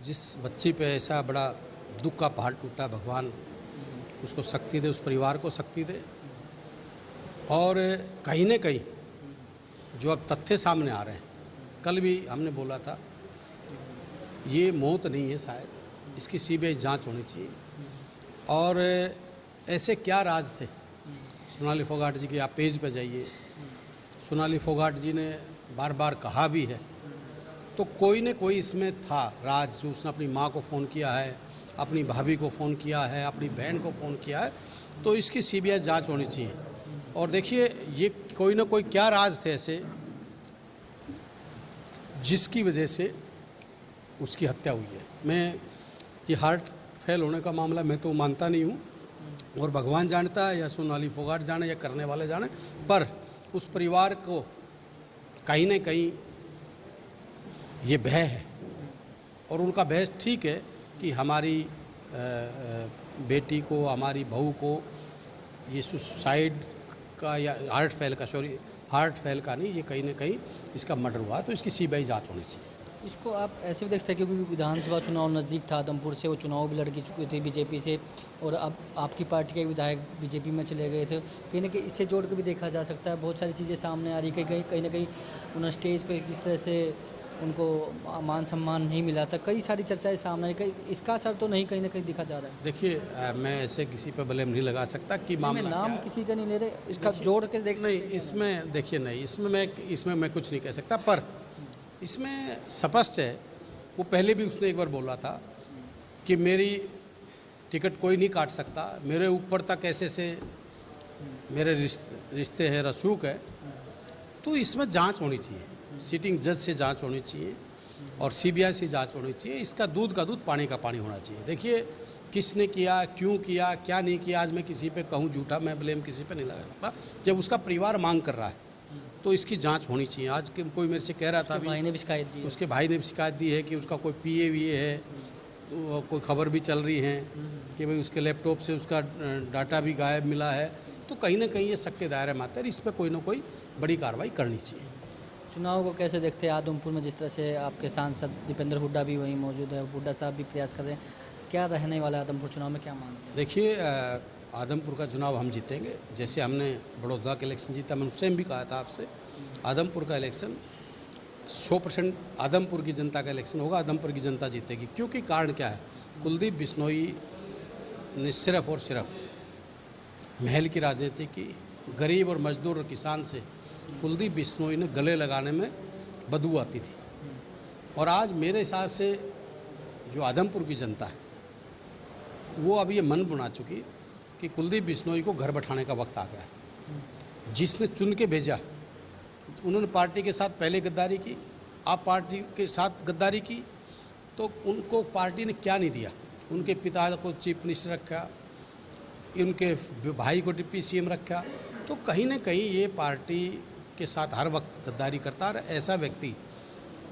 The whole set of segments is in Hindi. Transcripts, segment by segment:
जिस बच्ची पे ऐसा बड़ा दुख का पहाड़ टूटा, भगवान उसको शक्ति दे, उस परिवार को शक्ति दे। और कहीं न कहीं जो अब तथ्य सामने आ रहे हैं, कल भी हमने बोला था, ये मौत नहीं है शायद, इसकी सीबीआई जांच होनी चाहिए। और ऐसे क्या राज थे सोनाली फोगाट जी के, आप पेज पे जाइए, सोनाली फोगाट जी ने बार बार कहा भी है, तो कोई न कोई इसमें था राज, जो उसने अपनी माँ को फ़ोन किया है, अपनी भाभी को फ़ोन किया है, अपनी बहन को फ़ोन किया है, तो इसकी सीबीआई जांच होनी चाहिए। और देखिए, ये कोई न कोई क्या राज थे ऐसे जिसकी वजह से उसकी हत्या हुई है। मैं ये हार्ट फेल होने का मामला मैं तो मानता नहीं हूँ, और भगवान जानता है या सोनाली फोगाट जाने या करने वाले जाने, पर उस परिवार को कहीं न कहीं ये भय है। और उनका भय ठीक है कि हमारी बेटी को, हमारी बहू को ये सुसाइड का या हार्ट फेल का नहीं, ये कहीं न कहीं इसका मर्डर हुआ, तो इसकी सीबीआई जांच होनी चाहिए। इसको आप ऐसे भी देखते हैं क्योंकि विधानसभा चुनाव नज़दीक था, आदमपुर से वो चुनाव भी लड़ चुकी थी बीजेपी से, और अब आपकी पार्टी के विधायक बीजेपी में चले गए थे। कहीं ना कहीं इससे जोड़ के भी देखा जा सकता है, बहुत सारी चीज़ें सामने आ रही, कहीं ना कहीं उन्होंने स्टेज पर जिस तरह से उनको मान सम्मान नहीं मिला था, कई सारी चर्चाएं सामने आई, कहीं इसका असर तो नहीं कहीं ना कहीं दिखा जा रहा है। देखिए, मैं ऐसे किसी पर ब्लेम नहीं लगा सकता कि मामला नाम किसी का नहीं ले रहे, इसका जोड़ के देख नहीं, इसमें देखिए, नहीं, इसमें मैं कुछ नहीं कह सकता, पर इसमें स्पष्ट है, वो पहले भी उसने एक बार बोला था कि मेरी टिकट कोई नहीं काट सकता, मेरे ऊपर तक ऐसे से मेरे रिश्ते है, रसूख है, तो इसमें जांच होनी चाहिए, सिटिंग जज से जांच होनी चाहिए और सीबीआई से जांच होनी चाहिए। इसका दूध का दूध, पानी का पानी होना चाहिए। देखिए, किसने किया, क्यों किया, क्या नहीं किया, आज मैं किसी पे कहूँ झूठा, मैं ब्लेम किसी पे नहीं लगा सकता। जब उसका परिवार मांग कर रहा है तो इसकी जांच होनी चाहिए। आज के कोई मेरे से कह रहा था, भाई ने भी शिकायत दी, उसके भाई ने भी शिकायत दी है कि उसका कोई पीए वीए है, तो कोई खबर भी चल रही है कि भाई उसके लैपटॉप से उसका डाटा भी गायब मिला है, तो कहीं ना कहीं ये शक के दायरे में आता है। इस पर कोई ना कोई बड़ी कार्रवाई करनी चाहिए। चुनाव को कैसे देखते हैं आदमपुर में, जिस तरह से आपके सांसद दीपेंद्र हुड्डा भी वहीं मौजूद है, हुड्डा साहब भी प्रयास कर रहे हैं, क्या रहने वाला आदमपुर चुनाव में, क्या मानते हैं? देखिए, आदमपुर का चुनाव हम जीतेंगे, जैसे हमने बड़ौदा का इलेक्शन जीता। मैंने उससे भी कहा था आपसे, आदमपुर का इलेक्शन 100% आदमपुर की जनता का इलेक्शन होगा, आदमपुर की जनता जीतेगी। क्योंकि कारण क्या है, कुलदीप बिश्नोई ने सिर्फ और सिर्फ महल की राजनीति की, गरीब और मजदूर और किसान से कुलदीप बिश्नोई ने गले लगाने में बदबू आती थी। और आज मेरे हिसाब से जो आदमपुर की जनता है, वो अब ये मन बना चुकी कि कुलदीप बिश्नोई को घर बैठाने का वक्त आ गया है। जिसने चुन के भेजा, उन्होंने पार्टी के साथ पहले गद्दारी की, आप पार्टी के साथ गद्दारी की, तो उनको पार्टी ने क्या नहीं दिया। उनके पिता को चीफ मिनिस्टर रखा, उनके भाई को डिप्टी सीएम रखा, तो कहीं ना कहीं ये पार्टी के साथ हर वक्त गद्दारी करता है। ऐसा व्यक्ति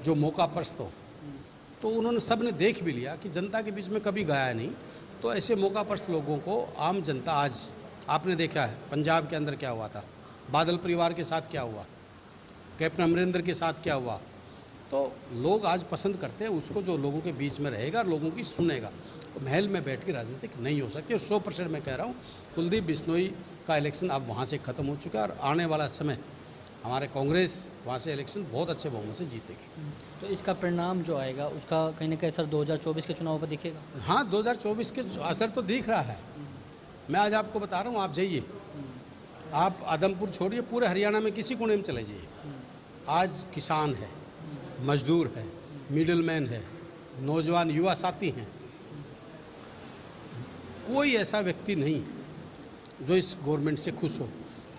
जो मौका परस्त हो, तो उन्होंने सब ने देख भी लिया कि जनता के बीच में कभी गया नहीं, तो ऐसे मौका परस्त लोगों को आम जनता, आज आपने देखा है पंजाब के अंदर क्या हुआ था, बादल परिवार के साथ क्या हुआ, कैप्टन अमरिंदर के साथ क्या हुआ, तो लोग आज पसंद करते हैं उसको जो लोगों के बीच में रहेगा, लोगों की सुनेगा। तो महल में बैठ के राजनीतिक नहीं हो सकती। और 100% मैं कह रहा हूँ, कुलदीप बिश्नोई का इलेक्शन अब वहाँ से ख़त्म हो चुका है, और आने वाला समय हमारे कांग्रेस वहाँ से इलेक्शन बहुत अच्छे बहुमत से जीतेगी। तो इसका परिणाम जो आएगा उसका कहीं ना कहीं असर 2024 के चुनाव पर दिखेगा? हाँ, 2024 के असर तो दिख रहा है। मैं आज आपको बता रहा हूँ, आप जाइए, आप आदमपुर छोड़िए, पूरे हरियाणा में किसी कोने में चले जाइए, आज किसान है, मजदूर है, मिडिल मैन है, नौजवान युवा साथी हैं, कोई ऐसा व्यक्ति नहीं जो इस गवर्नमेंट से खुश हो,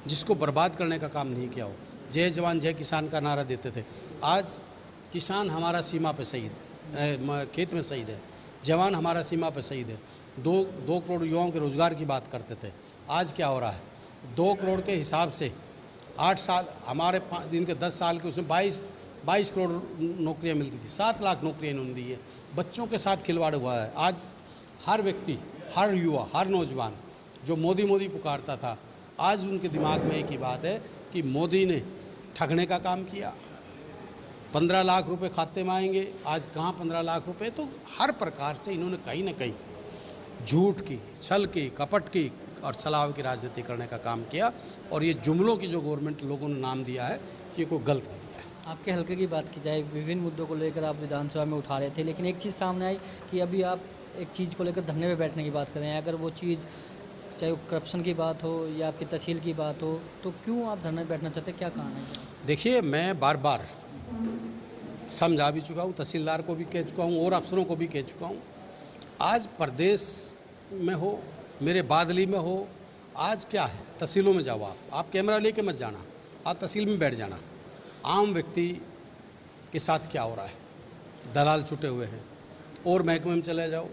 जिसको बर्बाद करने का काम नहीं किया हो। जय जवान जय किसान का नारा देते थे, आज किसान हमारा सीमा पे शहीद है, खेत में शहीद है, जवान हमारा सीमा पे शहीद है। 2 करोड़ युवाओं के रोज़गार की बात करते थे, आज क्या हो रहा है, 2 करोड़ के हिसाब से 8 साल हमारे दिन के 10 साल के उसमें 22 करोड़ नौकरियां मिलती थी, 7 लाख नौकरियां इन्होंने दी है। बच्चों के साथ खिलवाड़ हुआ है। आज हर व्यक्ति, हर युवा, हर नौजवान जो मोदी मोदी पुकारता था, आज उनके दिमाग में एक ही बात है कि मोदी ने ठगने का काम किया, 15 लाख रुपए खाते में आएंगे, आज कहाँ 15 लाख रुपए। तो हर प्रकार से इन्होंने कहीं ना कहीं झूठ की, छल की, कपट की और छलावे की राजनीति करने का काम किया। और ये जुमलों की जो गवर्नमेंट लोगों ने नाम दिया है, ये कोई गलत नहीं दिया है। आपके हल्के की बात की जाए, विभिन्न मुद्दों को लेकर आप विधानसभा में उठा रहे थे, लेकिन एक चीज़ सामने आई कि अभी आप एक चीज़ को लेकर धरने में बैठने की बात कर रहे हैं। अगर वो चीज़ चाहे वो करप्शन की बात हो या आपकी तहसील की बात हो, तो क्यों आप धरने में बैठना चाहते हैं, क्या कारण है? देखिए, मैं बार बार समझा भी चुका हूँ, तहसीलदार को भी कह चुका हूँ और अफसरों को भी कह चुका हूँ। आज प्रदेश में हो, मेरे बादली में हो, आज क्या है, तहसीलों में जाओ आप कैमरा लेके मत जाना, आप तहसील में बैठ जाना। आम व्यक्ति के साथ क्या हो रहा है, दलाल छुटे हुए हैं। और महकमे में चले जाओ,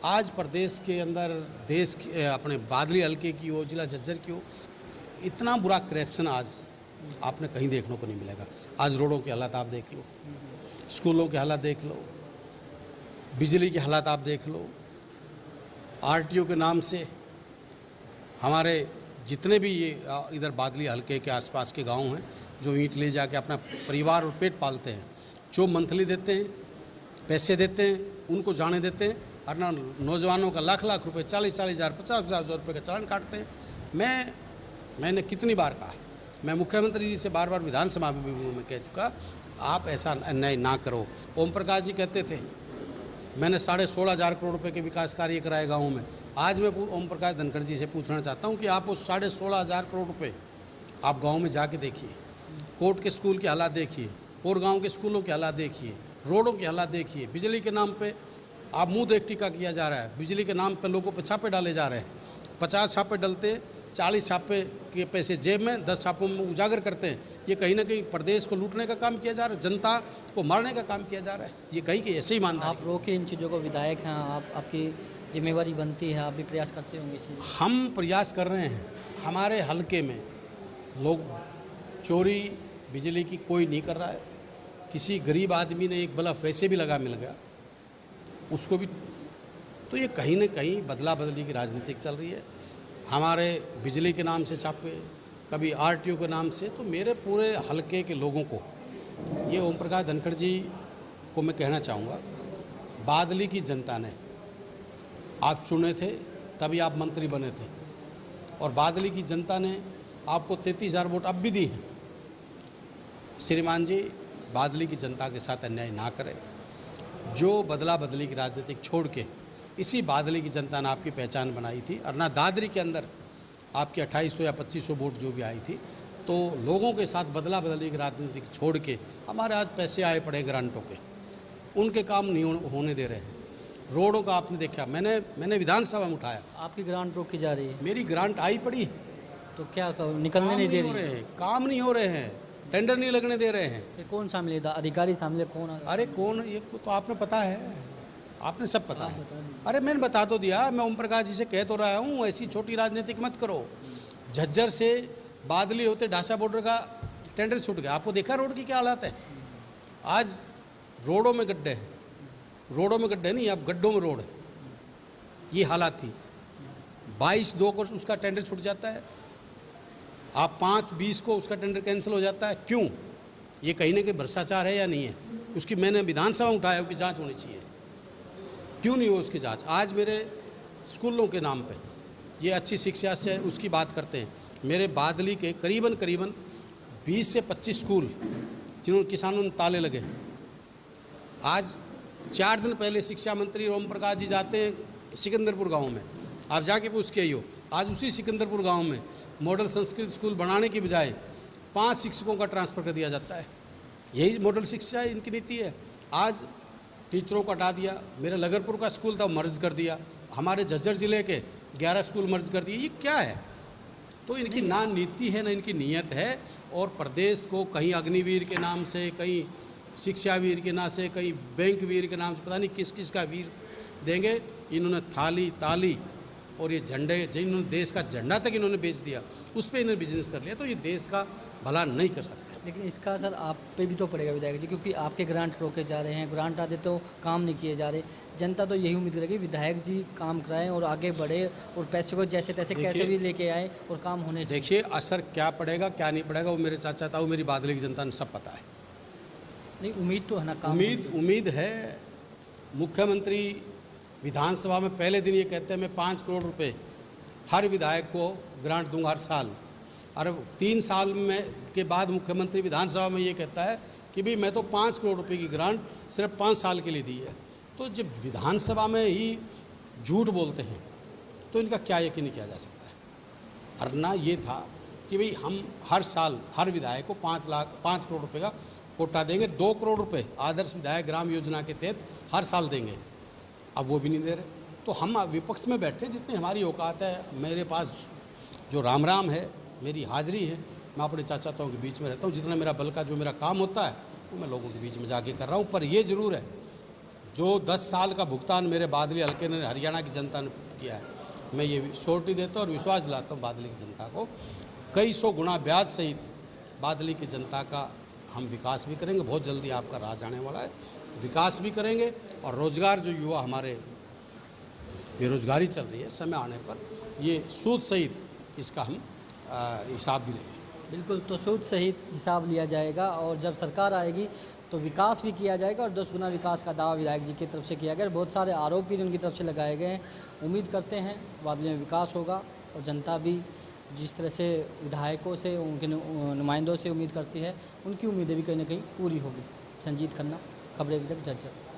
आज प्रदेश के अंदर, देश के अपने बादली हल्के की हो, जिला झज्जर की हो, इतना बुरा करप्शन आज आपने कहीं देखने को नहीं मिलेगा। आज रोडों के हालात आप देख लो, स्कूलों के हालात देख लो, बिजली के हालात आप देख लो। आरटीओ के नाम से हमारे जितने भी ये इधर बादली हल्के के आसपास के गांव हैं, जो ईंट ले जाके अपना परिवार और पेट पालते हैं, जो मंथली देते हैं, पैसे देते हैं, उनको जाने देते हैं, और ना नौजवानों का लाख लाख रुपए, 40-40 हज़ार, 50,000 रुपये का चालान काटते हैं। मैंने कितनी बार कहा, मैं मुख्यमंत्री जी से बार बार विधानसभा में कह चुका, आप ऐसा अन्याय ना करो। ओम प्रकाश जी कहते थे मैंने 16,500 करोड़ रुपए के विकास कार्य कराए गाँव में। आज मैं ओम प्रकाश धनखड़ जी से पूछना चाहता हूँ कि आप उस 16,500 करोड़ रुपए आप गाँव में जाके देखिए, कोर्ट के स्कूल के हालात देखिए, और गाँव के स्कूलों के हालात देखिए, रोडों के हालात देखिए। बिजली के नाम पे आप मुंह देख टीका किया जा रहा है, बिजली के नाम पे लोगों पे छापे डाले जा रहे हैं। 50 छापे डलते, 40 छापे के पैसे जेब में, 10 छापों में उजागर करते हैं। ये कहीं ना कहीं प्रदेश को लूटने का काम किया जा रहा है, जनता को मारने का काम किया जा रहा है। ये कहीं कि ऐसे ही मानता आप रोके इन चीज़ों को, विधायक हैं आप, आपकी जिम्मेवारी बनती है, आप भी प्रयास करते होंगे इसी। हम प्रयास कर रहे हैं। हमारे हलके में लोग चोरी बिजली की कोई नहीं कर रहा है। किसी गरीब आदमी ने एक बल्ब वैसे भी लगा मिल गया, उसको भी। तो ये कहीं ना कहीं बदला बदली की राजनीति चल रही है। हमारे बिजली के नाम से छापे, कभी आरटीओ के नाम से। तो मेरे पूरे हलके के लोगों को, ये ओम प्रकाश धनखड़ जी को मैं कहना चाहूँगा, बादली की जनता ने आप चुने थे, तभी आप मंत्री बने थे, और बादली की जनता ने आपको 33,000 वोट अब भी दी हैं। श्रीमान जी, बादली की जनता के साथ अन्याय ना करें। जो बदला बदली की राजनीति छोड़ के, इसी बादली की जनता ने आपकी पहचान बनाई थी, और ना दादरी के अंदर आपकी 2800 या 2500 वोट जो भी आई थी। तो लोगों के साथ बदला बदली की राजनीति छोड़ के हमारे आज पैसे आए पड़े ग्रांटों के, उनके काम नहीं होने दे रहे हैं। रोडों का आपने देखा, मैंने विधानसभा में उठाया, आपकी ग्रांट रोकी जा रही है। मेरी ग्रांट आई पड़ी, तो क्या निकलने नहीं दे रही है? काम नहीं हो रहे हैं, टेंडर नहीं लगने दे रहे हैं। ये कौन शामिल है, अधिकारी शामिल है, कौन? अरे कौन, ये तो आपने पता है, आपने सब पता है। अरे मैंने बता तो दिया, मैं ओम प्रकाश जी से कह तो रहा हूँ, ऐसी छोटी राजनीति मत करो। झज्जर से बादली होते ढासा बॉर्डर का टेंडर छूट गया। आपको देखा रोड की क्या हालत है? आज रोडों में गड्ढे हैं, रोडों में गड्ढे नहीं, अब गड्ढों में रोड है। ये हालात थी। 22/2 को उसका टेंडर छूट जाता है, आप 5/20 को उसका टेंडर कैंसिल हो जाता है। क्यों? ये कहीं ना कहीं भ्रष्टाचार है या नहीं है? उसकी मैंने विधानसभा में उठाया, उसकी जांच होनी चाहिए। क्यों नहीं हो उसकी जांच? आज मेरे स्कूलों के नाम पे ये अच्छी शिक्षा से उसकी बात करते हैं। मेरे बादली के करीबन 20 से 25 स्कूल जिन्होंने किसानों ने ताले लगे। आज 4 दिन पहले शिक्षा मंत्री ओम प्रकाश जी जाते हैं सिकंदरपुर गांव में, आप जाके पूछ के आइयो। आज उसी सिकंदरपुर गांव में मॉडल संस्कृत स्कूल बनाने की बजाय 5 शिक्षकों का ट्रांसफ़र कर दिया जाता है। यही मॉडल शिक्षा है, इनकी नीति है। आज टीचरों को हटा दिया। मेरे लगरपुर का स्कूल था, मर्ज कर दिया। हमारे झज्जर ज़िले के 11 स्कूल मर्ज कर दिए। ये क्या है? तो इनकी ना नीति है, ना इनकी नीयत है। और प्रदेश को कहीं अग्निवीर के नाम से, कहीं शिक्षावीर के नाम से, कहीं बैंक वीर के नाम से, पता नहीं किस किस का वीर देंगे। इन्होंने थाली ताली और ये झंडे, जिन्होंने देश का झंडा तक इन्होंने बेच दिया, उस पर इन्होंने बिजनेस कर लिया। तो ये देश का भला नहीं कर सकते। लेकिन इसका असर आप पे भी तो पड़ेगा विधायक जी, क्योंकि आपके ग्रांट रोके जा रहे हैं, ग्रांट आते तो काम नहीं किए जा रहे। जनता तो यही उम्मीद करेगी विधायक जी काम कराएं और आगे बढ़े और पैसे को जैसे तैसे कैसे भी लेके आए और काम होने चाहिए। देखिए, असर क्या पड़ेगा क्या नहीं पड़ेगा वो मेरे चाचा ताऊ, मेरी बादली की जनता ने सब पता है। नहीं, उम्मीद तो है ना, काम उम्मीद है। मुख्यमंत्री विधानसभा में पहले दिन ये कहते हैं मैं 5 करोड़ रुपए हर विधायक को ग्रांट दूंगा हर साल, और 3 साल में के बाद मुख्यमंत्री विधानसभा में ये कहता है कि भाई मैं तो 5 करोड़ रुपए की ग्रांट सिर्फ 5 साल के लिए दी है। तो जब विधानसभा में ही झूठ बोलते हैं तो इनका क्या यकीन किया जा सकता है। अरना ये था कि भाई हम हर साल हर विधायक को 5 करोड़ रुपए का कोटा देंगे, 2 करोड़ रुपए आदर्श विधायक ग्राम योजना के तहत हर साल देंगे। अब वो भी नहीं दे रहे, तो हम विपक्ष में बैठे, जितनी हमारी औकात है, मेरे पास जो राम है, मेरी हाजिरी है, मैं अपने चाचाओं के बीच में रहता हूँ, जितना मेरा बल का जो मेरा काम होता है वो मैं लोगों के बीच में जाके कर रहा हूँ। पर ये ज़रूर है, जो 10 साल का भुगतान मेरे बादली हल्के ने, हरियाणा की जनता ने किया है, मैं ये श्योरिटी देता हूँ और विश्वास दिलाता हूँ बादली की जनता को, कई 100 गुना ब्याज सहित बादली की जनता का हम विकास भी करेंगे। बहुत जल्दी आपका राज आने वाला है, विकास भी करेंगे, और रोजगार जो युवा हमारे बेरोजगारी चल रही है, समय आने पर ये सूद सहित इसका हम हिसाब भी लेंगे। बिल्कुल, तो सूद सहित हिसाब लिया जाएगा, और जब सरकार आएगी तो विकास भी किया जाएगा, और 10 गुना विकास का दावा विधायक जी की तरफ से किया गया। बहुत सारे आरोप भी उनकी तरफ से लगाए गए हैं। उम्मीद करते हैं बादली में विकास होगा, और जनता भी जिस तरह से विधायकों से, उनके नुमाइंदों से उम्मीद करती है, उनकी उम्मीदें भी कहीं ना कहीं पूरी होगी। संजीत खन्ना, खबरें अभी तक, झज्जर।